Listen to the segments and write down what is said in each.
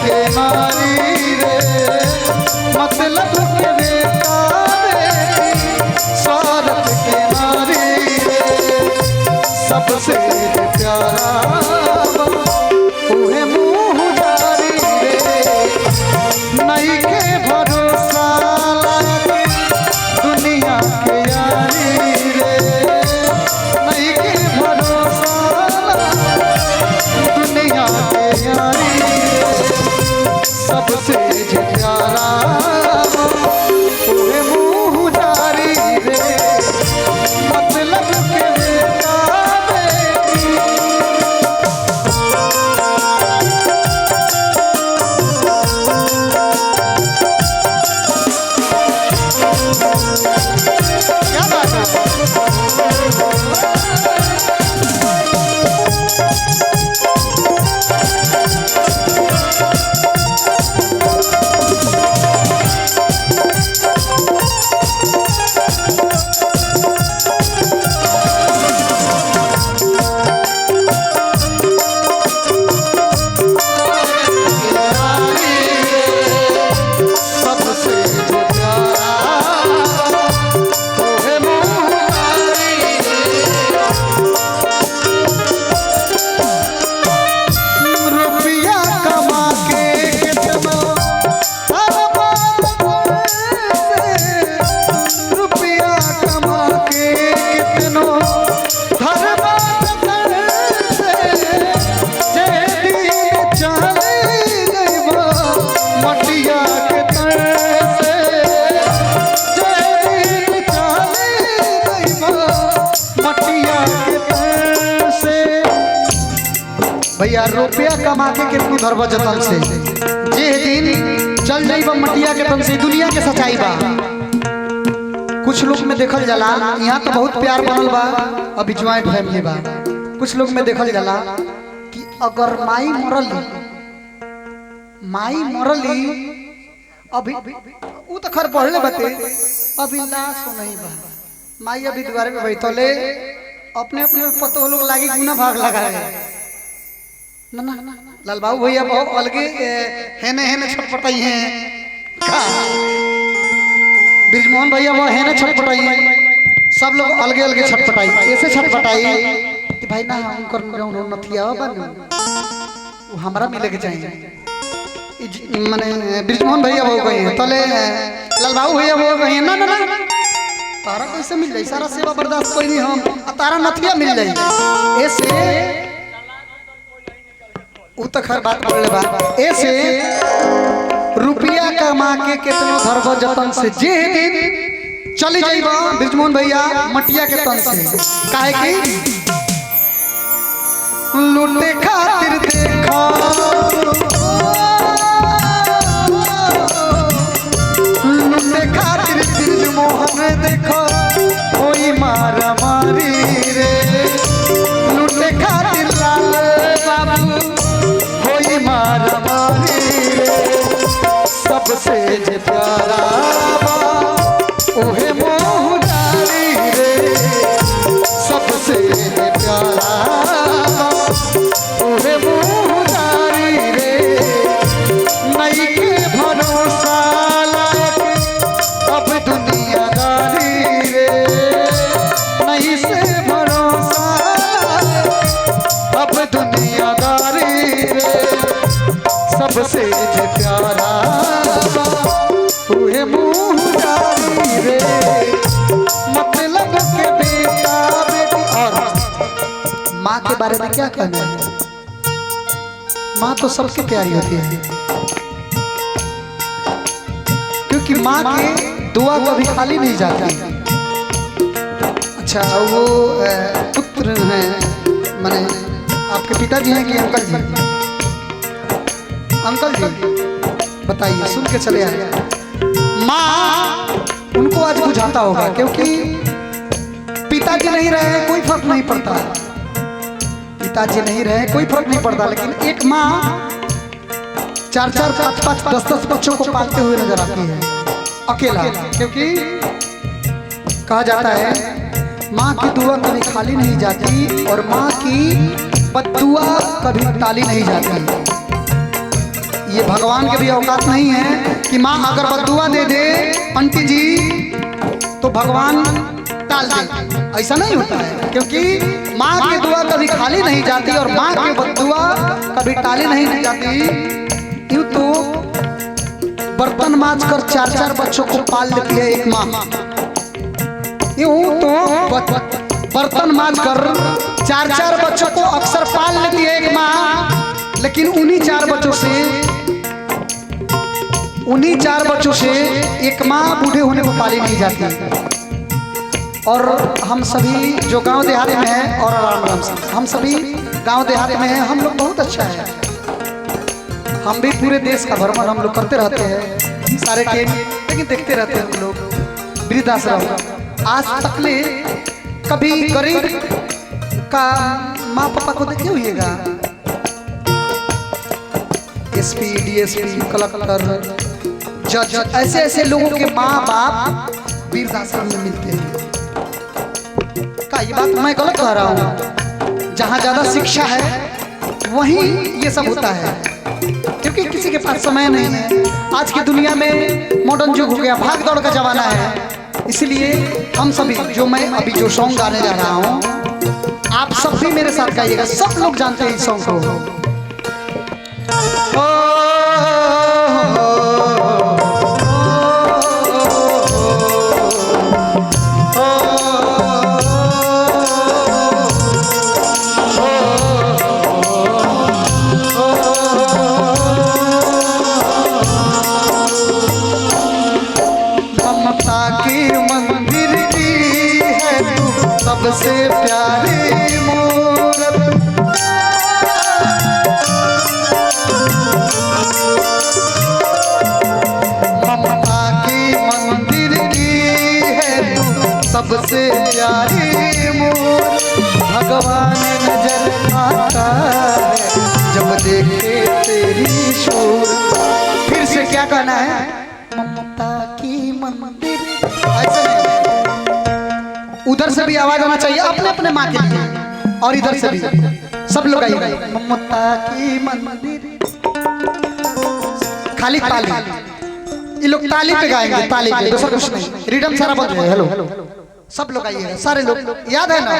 के नारी रे मतलब के बेटा बेटी स्वार्थ के नारी रे सबसे प्यारा उहे मुँह जारी रे नहीं के भरोसा दुनिया के यारी रे नहीं के भरोसा दुनिया के यारी सबसे प्यारा उहे मुँह जारी रे मतलब के बेटा बेटी क्या बात है भैया रुपया कमा के कितनी धरब जतन से जे दिन चल जाइब मटिया के तन से दुनिया के सच्चाई बा। कुछ लोग में देखल जाला यहाँ तो बहुत प्यार बनल बा अभी ज्वाइंट फैमिली बा। कुछ लोग में देखल जाला कि अगर माई मरली अभी वो तो खर पढ़ले बाते अभी लाश नहीं बा माई अभी दुआरे पे बैठले अपने अपने पतो लोग लागी गुना भाग लगाए ना ना लाल बाबू भैया बहुत अलगे हेने हेने छटपटाई हैं ब्रिजमोहन भैया वो हेने छटपटाई हैं सब लोग अलगे अलगे छटपटाई ऐसे छटपटाई कि भाई ना उनकर नथिया बन वो हमारा मिले के चाहिए माने ब्रिजमोहन भैया वो कही तले लाल बाबू भैया वो कही ना ना ना तारा कैसे मिल जाए सारा सेवा बर्दाश्त कोई नहीं हम तारा नथिया मिल जाए ऐसे उतखर बात बोले बा ऐसे रुपया कमा के कितनो धरब जतन से जे दिन चली जाइबा ब्रिजमोहन भैया मटिया के तन से काहे की लूटे खातिर देखो लूटे खातिर ब्रिजमोहन देखो कोई मारा मारी रे लूटे खातिर लाल बाबू मारा मारी रे सबसे जे प्यारा ओहे मोह जारी रे सबसे जे प्यारा ओहे मोह जारी रे नहीं के भरोसा लायक अब दुनियादारी रे नहीं से भरोसा अब दुनियादारी रे सबसे प्यारा उहे मुँह जारी रे मतलब के बेटा बेटी। और माँ के बारे में क्या कहना है माँ तो सबसे प्यारी होती है क्योंकि माँ की दुआ कभी खाली नहीं जाती। अच्छा वो पुत्र हैं माने आपके पिताजी हैं कि अंकल जी? अंकल जी बताइए सुन के चले आए। माँ उनको आज बुझाता होगा क्योंकि पिताजी नहीं रहे कोई फर्क नहीं पड़ता पिताजी नहीं रहे कोई फर्क नहीं पड़ता लेकिन एक माँ 4-4, 5-5, 10-10 बच्चों को पालते हुए नजर आती है अकेला क्योंकि कहा जाता है माँ की दुआ कभी खाली नहीं जाती और माँ की बद्दुआ कभी टाली नहीं जाती। ये भगवान के भी औकात नहीं है कि माँ अगर बद्दुआ दे दे आंटी जी तो भगवान टाल दे। ऐसा नहीं होता है, क्योंकि माँ की दुआ कभी खाली नहीं जाती और माँ की बद्दुआ कभी टाली नहीं जाती। यूँ तो बर्तन मांज कर 4-4 बच्चों को पाल लेती है एक माँ। यूँ तो बर्तन मांज कर 4-4 बच्चों को अक्सर पाल लेती है एक माँ, लेकिन उन्हीं 4 बच्चों से एक माँ बूढ़े होने को पाली नहीं जाती। और हम सभी जो गांव देहात में हैं, और राम से हम सभी गांव देहात में हैं, हम लोग बहुत अच्छा है। हम भी पूरे देश का भ्रमण हम लोग करते रहते हैं, सारे टीम, लेकिन देखते रहते हैं हम लोग वृद्धाश्रम। आज तक ले कभी गरीब का माँ पापा को देखे हुएगा? एसपी, डीएसपी, कलेक्टर, जज, ऐसे ऐसे लोगों के माँ बाप वृद्धाश्रम में मिलते हैं। का ये बात मैं गलत कह रहा हूँ? जहाँ ज्यादा शिक्षा है वहीं ये सब होता है, क्योंकि किसी के पास समय नहीं है। आज की दुनिया में मॉडर्न युग हो गया, भाग दौड़ का जमाना है। इसलिए हम सभी जो मैं अभी जो सॉन्ग गाने जा रहा हूँ, आप सब भी मेरे साथ गाइएगा। सब लोग जानते हैं इस सॉन्ग को। सबसे प्यारी मूरत, ममता की मंदिर की है तू सबसे प्यारी मूरत। भगवान नजर आता है जब देखे तेरी सूरत। फिर से क्या कहना है? ममता की मंदिर। ऐसा नहीं, उधर से भी आवाज आना चाहिए अपने अपने माँ के लिए, और इधर से भी सब लोग आइए। ममता की मंदिर, खाली ताली, ये लोग ताली पे गाएंगे, ताली पे, दूसरा कुछ नहीं। रिदम सारा बंद है। हेलो, सब लोग आइए, सारे लोग। याद है ना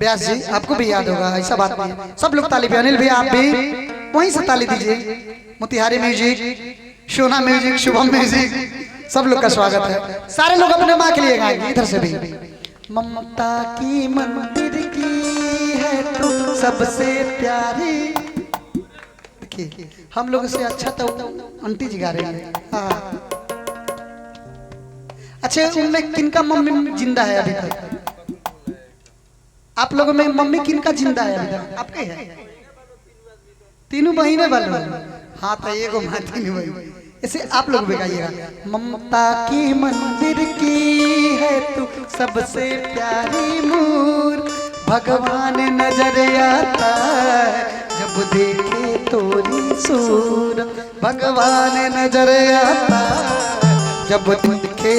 व्यास जी? आपको भी याद होगा, ऐसा बात नहीं। सब लोग ताली पे। अनिल भैया आप भी वहीं से ताली दीजिए। मोतिहारी म्यूजिक, सोना म्यूजिक, शुभम म्यूजिक, सब लोग का स्वागत है। सारे लोग अपने माँ के लिए गाएंगे, इधर से भी। ममता की मंदिर की है तो सबसे प्यारी। देखिए, हम लोग से अच्छा तो आंटी जी गा रहे हैं। अच्छा, उनमें किनका मम्मी जिंदा है अभी तक? आप लोगों में मम्मी किनका जिंदा है अभी तक? आपके है? तीनों बहिने वाले? हाँ, तो एगो माँ, तीनों बहिने। इसे आप लोग भी गाइएगा। ममता की मंदिर की है तू सबसे प्यारी मूर। भगवान नजर आता है जब देखे तोरी सूर। भगवान नजर आता है जब देखे,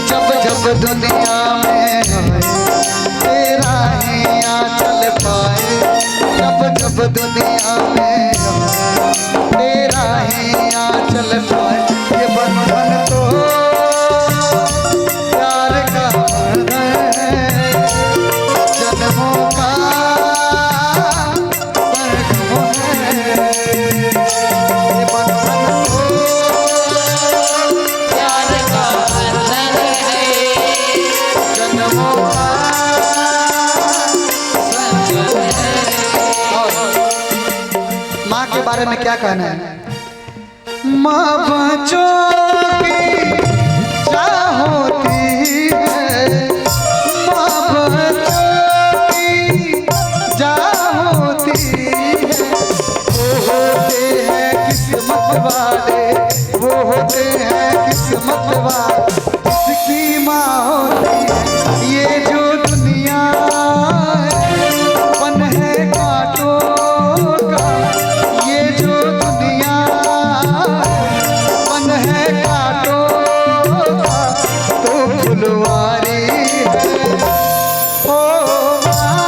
जब जब दुनिया में तेरा ही आंचल पाए। जब जब दुनिया में तेरा ही आंचल पाए। ये बंधन तो प्यार का बंधन है, जन्मों का संगम है। ये बंधन तो प्यार का बंधन है, जन्मों का संगम है। और माँ के बारे में क्या कहना है? माँ बच्चों की चाह होती है, माँ बच्चों की चाह होती है। वो होते हैं किस्मत वाले, वो होते हैं किस्मत वाले, इसकी माँ होती है। ये जो दुनिया है बन है कांटों का, ये जो दुनिया बन है कांटों का, तो फुलवारी है। ओ माँ,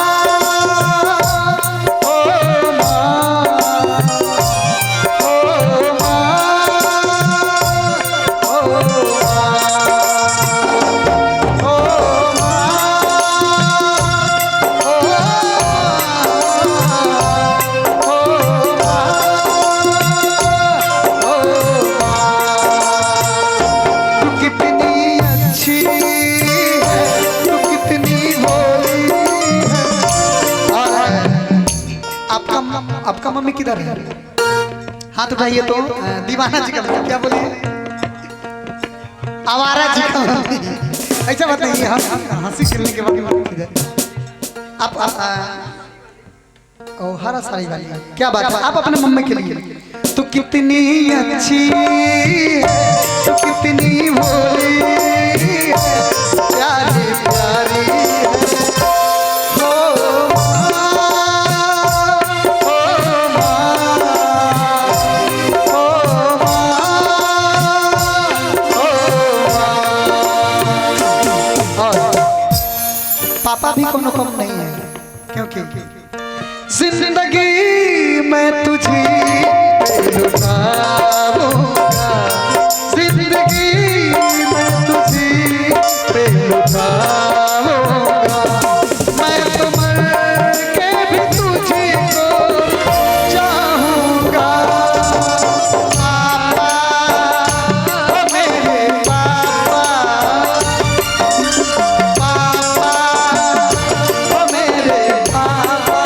आपका मम्मी किधर है? हाथ उठाइए तो। दीवाना जी का क्या बोले? आवारा जी का मम्मी। ऐसा बताइए, हम हंसी खेलने के बाद मम्मी किधर? आप ओ हरा साड़ी वाली, क्या बात है। आप अपने मम्मी के लिए तो कितनी अच्छी है, तो कितनी भोली प्यारी प्यारी है। पापा भी कोनो कम नहीं है, क्योंकि जिंदगी में तुझे लुटाऊंगा, जिंदगी में तुझे पे लुटाऊंगा, मैं तो मर के भी तुझे को चाहूंगा। पापा ओ मेरे पापा, पापा ओ मेरे पापा।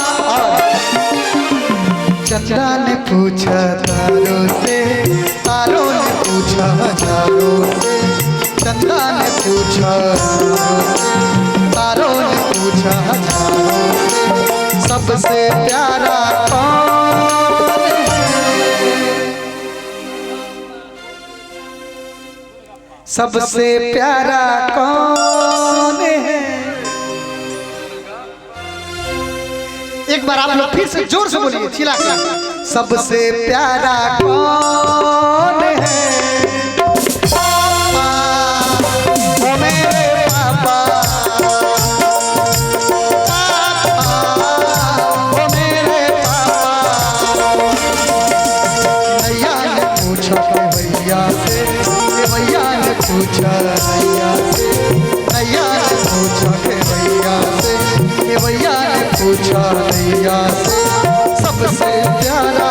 चंदा ने पूछा तारों से, तारों ने पूछा हजारों से, चंदा ने पूछा तारों ने पूछा हजारों से, सबसे प्यारा कौन है, सबसे प्यारा कौन है। एक बार आप लोग फिर से जोर से बोलिए, चिल्ला के। सबसे प्यारा कौन है? पापा ओ मेरे पापा, पापा ओ मेरे पापा। भैया ने पूछा के भैया से, भैया ने पूछा भैया से, भैया ने पूछा के भैया से, भैया ने पूछा भैया से, सबसे प्यारा